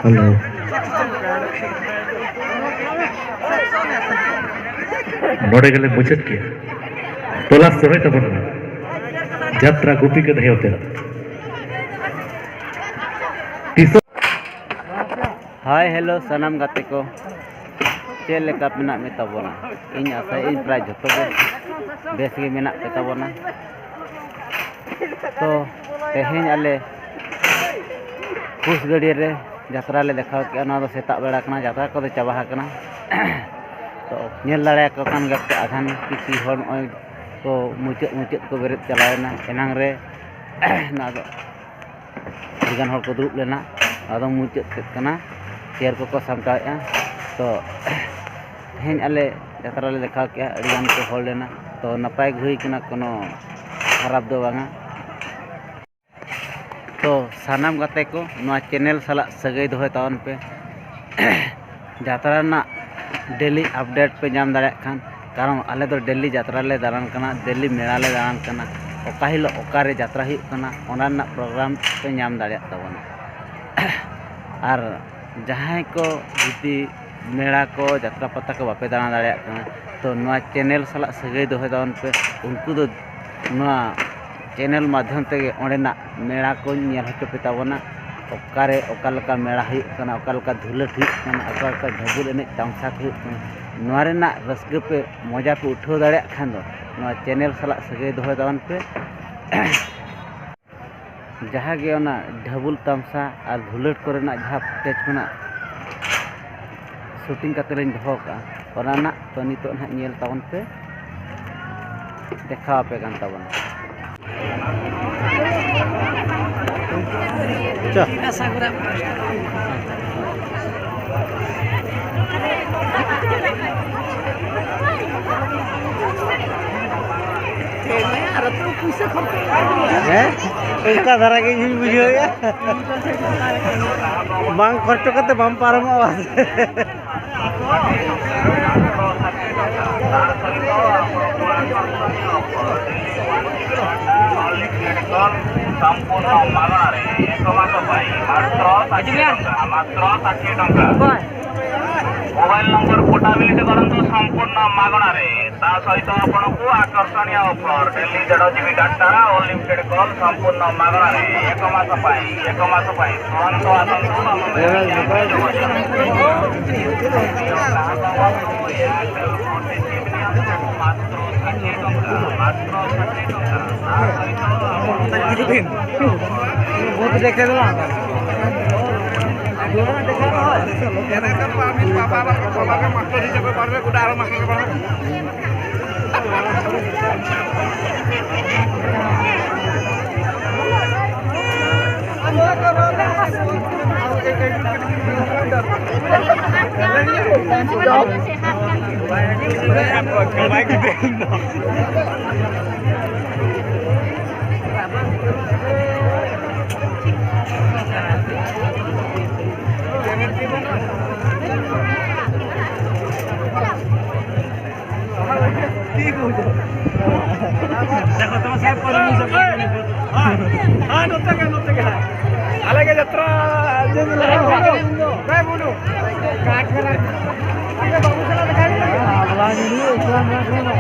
hello नोड़े गले मुचत किया तोला समय तब यात्रा गुपी के नहीं होते हाय हेलो सनम गाते को चेल लेका मेना में तबोना इन आशा इन प्राय जतो बेस गे मेना पे तबोना तो तेहेन आले पुस गड़ी रे यात्रा ले देखा कि ना सेता बेड़ा कना यात्रा को चाबा कना तो नेल दाड़े को कान गते आधान किसी हर नय को मुचत मुचत को बेरे चलायना एनांग रे ना दो दिगान हर को दुरुब लेना आदो मुचत कना चेयर को सामटाया तो तेहेन आले यात्रा ले देखा कि अड़ियान को हर लेना तो नपाय हुई कना कोनो खराब दो बांगा तो सानाम गाते को नवा चैनल साला सगई दोहे तावन पे यात्रा ना डेली अपडेट पे नाम दाड़े खान कारण आले तो डेली यात्रा ले दारान कना डेली मेला ले दारान कना ओका हिलो ओकारे यात्रा हुई कना ओना ना प्रोग्राम पे नाम दाड़े तावन और जहां को जुदी मेला को यात्रा पता को बापे दाना दाड़े कना तो नवा चैनल साला सगई दोहे तावन पे उनको तो नवा चैनल माध्यम ते ओडेना मेला को नेल हचो पे ताबोना ओकारे ओकालका मेला हुई कना ओकालका धुलट हुई कना ओकालका ढबुल एने तामसा हुई कना नोआ रेना रस्के पे मजा पे उठाव दाड़े खान दो नोआ चैनल साला सगई दोहे तावन पे जहाँ गे ओना ढबुल तामसा और धुलट कोरेना जहाँ फुटेज कोना शूटिंग करते लें दोहो का ओना ना तो नितो ना नेल तावन पे देखा पे कान तावन उनका धरा के बुझे बांग खर्च करते बम पारम संपूर्ण मागणारे एक मास मात्र 60 टंका मोबाइल नंबर पोर्टाबिलिटी करंतु संपूर्ण मागणारे ता सहित आपन को आकर्षणीय offer daily 0 GB data unlimited call संपूर्ण मागणारे एक मास पाई तुरंत बहुत देखे देखो तुम सब नोते के अलगे यात्रा मैं बोलू काट के अरे बाबू चला दिखाई अगला वीडियो इस्लाम रखना